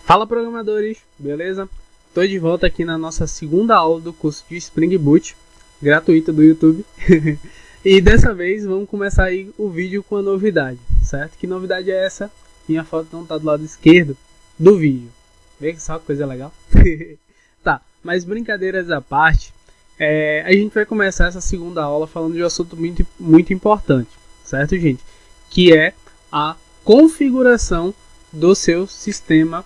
Fala programadores, beleza? Estou de volta aqui na nossa segunda aula do curso de Spring Boot, gratuita do YouTube. E dessa vez vamos começar aí o vídeo com a novidade, certo? Que novidade é essa? Minha foto não está do lado esquerdo do vídeo. Vê que só coisa legal? Tá, mas brincadeiras à parte, a gente vai começar essa segunda aula falando de um assunto muito importante, certo, gente? Que é a configuração do seu sistema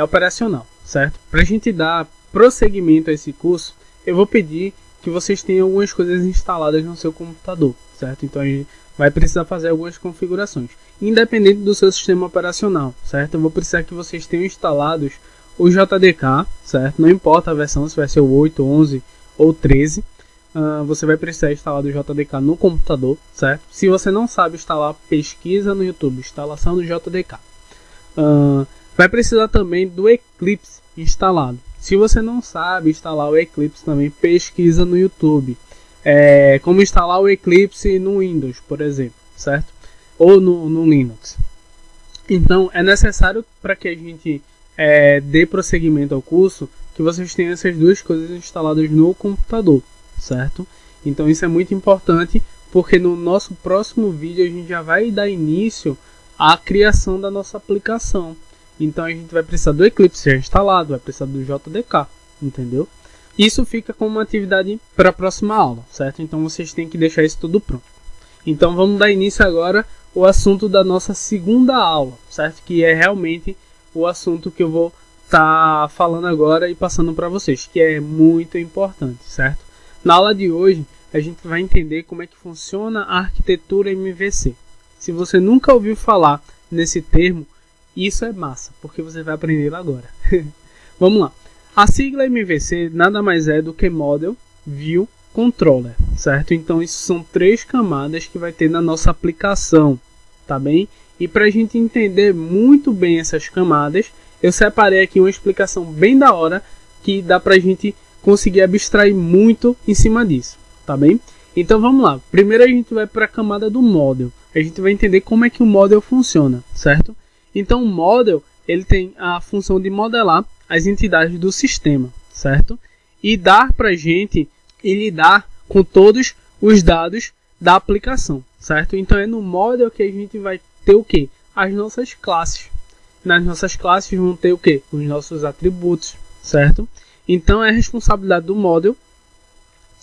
operacional, certo? Para a gente dar prosseguimento a esse curso, eu vou pedir que vocês tenham algumas coisas instaladas no seu computador, certo? Então a gente vai precisar fazer algumas configurações, independente do seu sistema operacional, certo? Eu vou precisar que vocês tenham instalados o JDK, certo? Não importa a versão, se vai ser o 8, 11 ou 13, você vai precisar instalar o JDK no computador, certo? Se você não sabe instalar, pesquisa no YouTube, instalação do JDK. Vai precisar também do Eclipse instalado. Se você não sabe instalar o Eclipse, também pesquisa no YouTube. Como instalar o Eclipse no Windows, por exemplo, certo? Ou no Linux. Então, é necessário para que a gente dê prosseguimento ao curso, que vocês tenham essas duas coisas instaladas no computador, certo? Então isso é muito importante, porque no nosso próximo vídeo a gente já vai dar início à criação da nossa aplicação. Então a gente vai precisar do Eclipse já instalado, vai precisar do JDK, entendeu? Isso fica como uma atividade para a próxima aula, certo? Então vocês têm que deixar isso tudo pronto. Então vamos dar início agora ao assunto da nossa segunda aula, certo? Que é realmente o assunto que eu vou estar falando agora e passando para vocês, que é muito importante, certo? Na aula de hoje a gente vai entender como é que funciona a arquitetura MVC. Se você nunca ouviu falar nesse termo, isso é massa, porque você vai aprender agora. Vamos lá. A sigla MVC nada mais é do que Model, View, Controller, certo? Então isso são 3 camadas que vai ter na nossa aplicação, tá bem? E para a gente entender muito bem essas camadas, eu separei aqui uma explicação bem da hora que dá para a gente conseguir abstrair muito em cima disso, tá bem? Então vamos lá. Primeiro a gente vai para a camada do Model. A gente vai entender como é que o Model funciona, certo? Então o Model, ele tem a função de modelar as entidades do sistema, certo? E dar para a gente e lidar com todos os dados da aplicação, certo? Então é no Model que a gente vai ter o que? As nossas classes. Nas nossas classes vão ter o que? Os nossos atributos, certo? Então é a responsabilidade do Model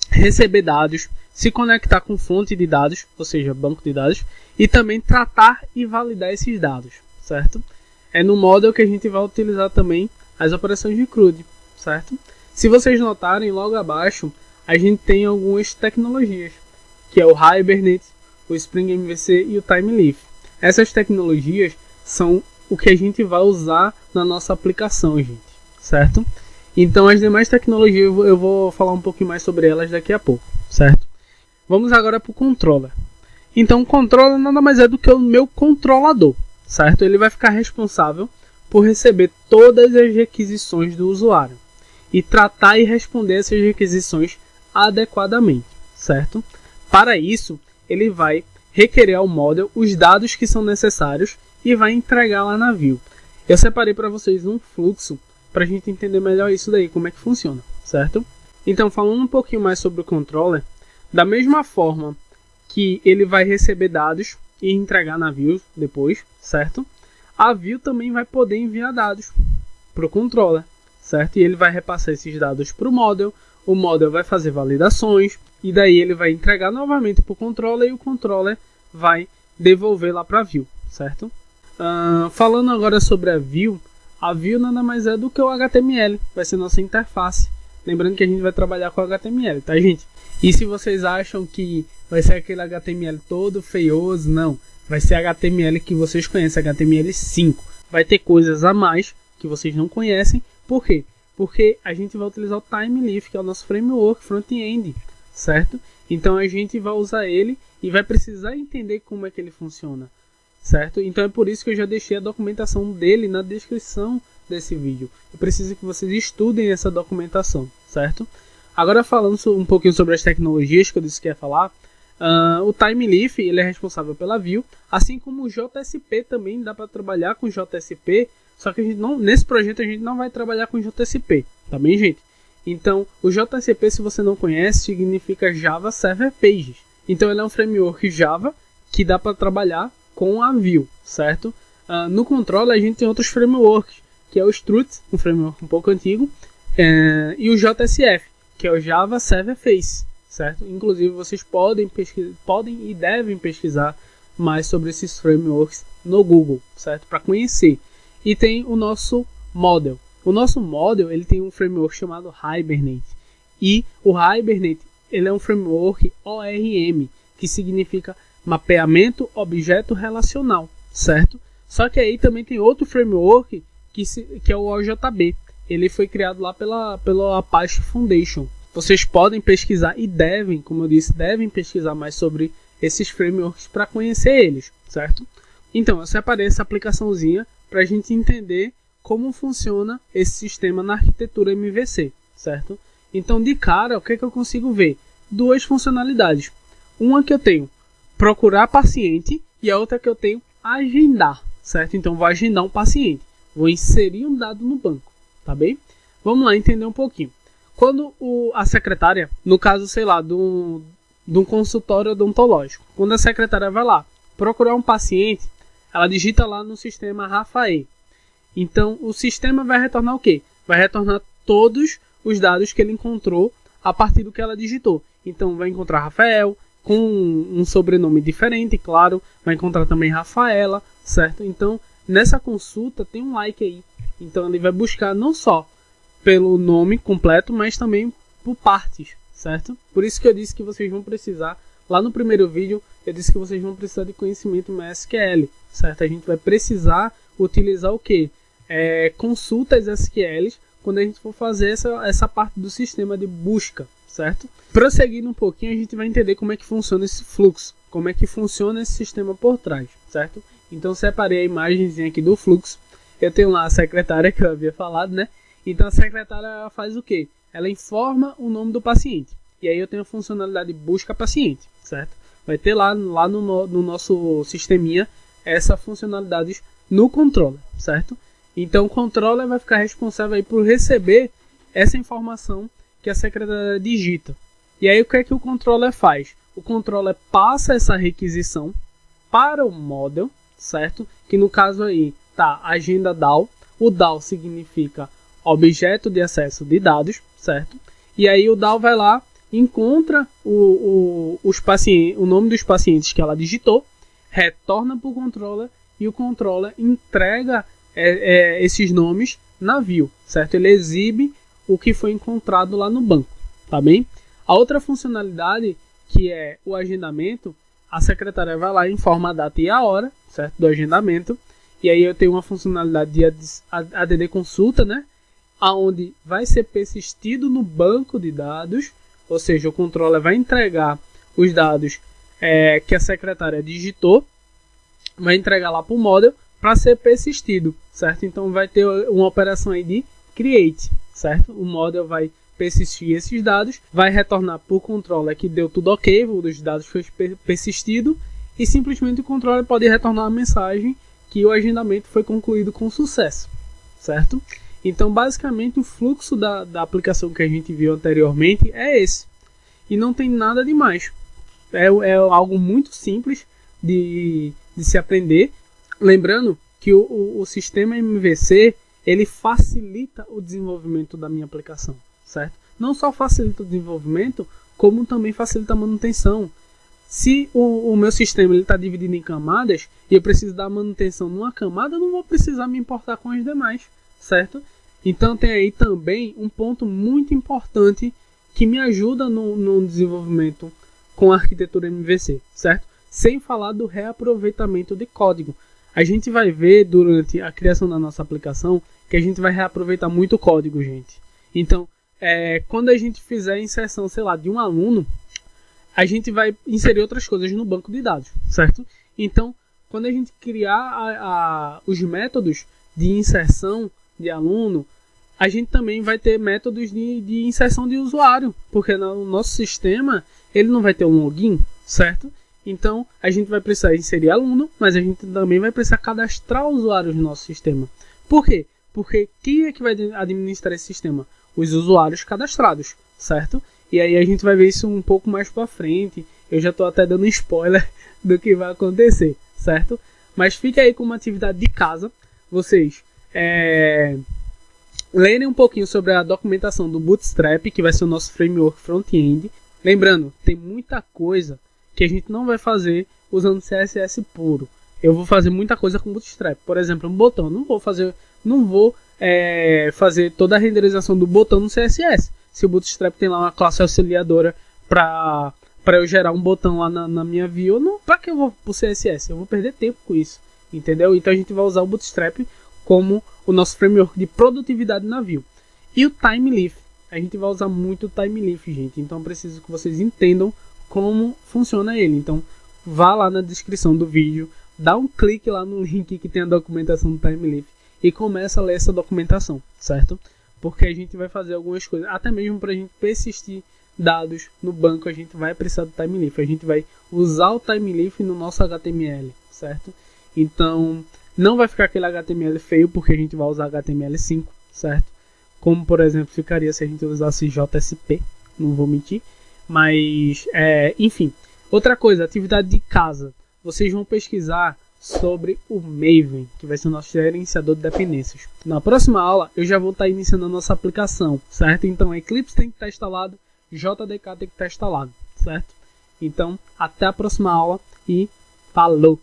receber dados, se conectar com fonte de dados, ou seja, banco de dados, e também tratar e validar esses dados, certo? É no Model que a gente vai utilizar também as operações de CRUD, certo? Se vocês notarem, logo abaixo, a gente tem algumas tecnologias, que é o Hibernate, o Spring MVC e o TimeLeaf. Essas tecnologias são o que a gente vai usar na nossa aplicação, gente, certo? Então as demais tecnologias eu vou falar um pouquinho mais sobre elas daqui a pouco, certo? Vamos agora para o controller. Então o controller nada mais é do que o meu controlador, certo? Ele vai ficar responsável por receber todas as requisições do usuário e tratar e responder essas requisições adequadamente, certo? Para isso, ele vai requerer ao model os dados que são necessários e vai entregar lá na view. Eu separei para vocês um fluxo para a gente entender melhor isso daí, como é que funciona, certo? Então, falando um pouquinho mais sobre o controller, da mesma forma que ele vai receber dados e entregar na view depois, certo? A view também vai poder enviar dados para o controller, certo? E ele vai repassar esses dados para o model vai fazer validações, e daí ele vai entregar novamente para o controller e o controller vai devolver lá para a view, certo? Falando agora sobre a view nada mais é do que o HTML, vai ser nossa interface. Lembrando que a gente vai trabalhar com HTML, tá, gente? E se vocês acham que vai ser aquele HTML todo feioso, não. Vai ser HTML que vocês conhecem, HTML5. Vai ter coisas a mais que vocês não conhecem. Por quê? Porque a gente vai utilizar o TimeLeaf, que é o nosso framework front-end, certo? Então a gente vai usar ele e vai precisar entender como é que ele funciona, certo? Então é por isso que eu já deixei a documentação dele na descrição desse vídeo. Eu preciso que vocês estudem essa documentação, certo? Agora falando um pouquinho sobre as tecnologias que eu disse que ia falar, o TimeLeaf ele é responsável pela Vue, assim como o JSP também dá para trabalhar com JSP, só que a gente não, nesse projeto a gente não vai trabalhar com JSP, tá bem, gente? Então, o JSP, se você não conhece, significa Java Server Pages. Então, ele é um framework Java que dá para trabalhar com a Vue, certo? No controle, a gente tem outros frameworks, que é o Struts, um framework um pouco antigo, e o JSF, que é o Java Server Face, certo? Inclusive, vocês podem e devem pesquisar mais sobre esses frameworks no Google, certo? Para conhecer. E tem o nosso Model. O nosso Model ele tem um framework chamado Hibernate. E o Hibernate ele é um framework ORM, que significa mapeamento objeto relacional, certo? Só que aí também tem outro framework que é o OJB. Ele foi criado lá pela Apache Foundation. Vocês podem pesquisar e devem, como eu disse, devem pesquisar mais sobre esses frameworks para conhecer eles, certo? Então, eu separei essa aplicaçãozinha para a gente entender como funciona esse sistema na arquitetura MVC, certo? Então, de cara, o que eu consigo ver? Duas funcionalidades. Uma que eu tenho procurar paciente e a outra que eu tenho agendar, certo? Então, vou agendar um paciente. Vou inserir um dado no banco, tá bem? Vamos lá entender um pouquinho. Quando a secretária, no caso, sei lá, de um consultório odontológico, quando a secretária vai lá procurar um paciente, ela digita lá no sistema Rafael. Então, o sistema vai retornar o quê? Vai retornar todos os dados que ele encontrou a partir do que ela digitou. Então, vai encontrar Rafael, com um sobrenome diferente, claro. Vai encontrar também Rafaela, certo? Então, nessa consulta, tem um like aí. Então, ele vai buscar não só pelo nome completo, mas também por partes, certo? Por isso que eu disse que vocês vão precisar, lá no primeiro vídeo, eu disse que vocês vão precisar de conhecimento MySQL, certo? A gente vai precisar utilizar o quê? Consultas SQLs quando a gente for fazer essa parte do sistema de busca, certo? Prosseguindo um pouquinho, a gente vai entender como é que funciona esse fluxo, como é que funciona esse sistema por trás, certo? Então, separei a imagenzinha aqui do fluxo. Eu tenho lá a secretária que eu havia falado, né? Então, a secretária faz o quê? Ela informa o nome do paciente. E aí eu tenho a funcionalidade de busca paciente, certo? Vai ter lá no nosso sisteminha essa funcionalidade no controller, certo? Então, o controller vai ficar responsável aí por receber essa informação que a secretária digita. E aí, o que é que o controller faz? O controller passa essa requisição para o model, certo? Que no caso aí tá agenda DAO. O DAO significa objeto de acesso de dados, certo? E aí o DAO vai lá, encontra o nome dos pacientes que ela digitou, retorna para o controller e o controller entrega esses nomes na Vue, certo? Ele exibe o que foi encontrado lá no banco, tá bem? A outra funcionalidade, que é o agendamento, a secretária vai lá e informa a data e a hora, certo? Do agendamento. E aí eu tenho uma funcionalidade de ADD consulta, né? Aonde vai ser persistido no banco de dados, ou seja, o controller vai entregar os dados que a secretária digitou, vai entregar lá para o model para ser persistido, certo? Então vai ter uma operação aí de create, certo? O model vai persistir esses dados, vai retornar para o controller que deu tudo ok, os dados foi persistido, e simplesmente o controller pode retornar a mensagem que o agendamento foi concluído com sucesso, certo? Então, basicamente, o fluxo da aplicação que a gente viu anteriormente é esse. E não tem nada demais. É algo muito simples de se aprender. Lembrando que o sistema MVC ele facilita o desenvolvimento da minha aplicação, certo? Não só facilita o desenvolvimento, como também facilita a manutenção. Se o meu sistema está dividido em camadas e eu preciso dar manutenção numa camada, eu não vou precisar me importar com as demais, certo? Então tem aí também um ponto muito importante que me ajuda no desenvolvimento com a arquitetura MVC, certo? Sem falar do reaproveitamento de código. A gente vai ver durante a criação da nossa aplicação que a gente vai reaproveitar muito código, gente. Então, quando a gente fizer a inserção, sei lá, de um aluno, a gente vai inserir outras coisas no banco de dados, certo? Então, quando a gente criar os métodos de inserção de aluno, a gente também vai ter métodos de inserção de usuário, porque no nosso sistema ele não vai ter um login, certo? Então a gente vai precisar inserir aluno, mas a gente também vai precisar cadastrar usuários no nosso sistema. Por quê? Porque quem é que vai administrar esse sistema? Os usuários cadastrados, certo? E aí a gente vai ver isso um pouco mais para frente. Eu já estou até dando spoiler do que vai acontecer, certo? Mas fica aí com uma atividade de casa. Vocês lerem um pouquinho sobre a documentação do Bootstrap, que vai ser o nosso framework front-end. Lembrando, tem muita coisa que a gente não vai fazer usando CSS puro. Eu vou fazer muita coisa com Bootstrap. Por exemplo, um botão. Não vou fazer toda a renderização do botão no CSS. Se o Bootstrap tem lá uma classe auxiliadora para eu gerar um botão lá na minha view, para que eu vou pro CSS? Eu vou perder tempo com isso, entendeu? Então a gente vai usar o Bootstrap como o nosso framework de produtividade na view. E o Thymeleaf, a gente vai usar muito o Thymeleaf, gente. Então eu preciso que vocês entendam como funciona ele. Então vá lá na descrição do vídeo, dá um clique lá no link que tem a documentação do Thymeleaf e começa a ler essa documentação, certo? Porque a gente vai fazer algumas coisas, até mesmo para a gente persistir dados no banco, a gente vai precisar do Thymeleaf. A gente vai usar o Thymeleaf no nosso HTML, certo? Então não vai ficar aquele HTML feio, porque a gente vai usar HTML5, certo? Como, por exemplo, ficaria se a gente usasse JSP, não vou mentir. Mas, enfim. Outra coisa, atividade de casa. Vocês vão pesquisar sobre o Maven, que vai ser o nosso gerenciador de dependências. Na próxima aula, eu já vou estar iniciando a nossa aplicação, certo? Então, Eclipse tem que estar instalado, JDK tem que estar instalado, certo? Então, até a próxima aula e falou!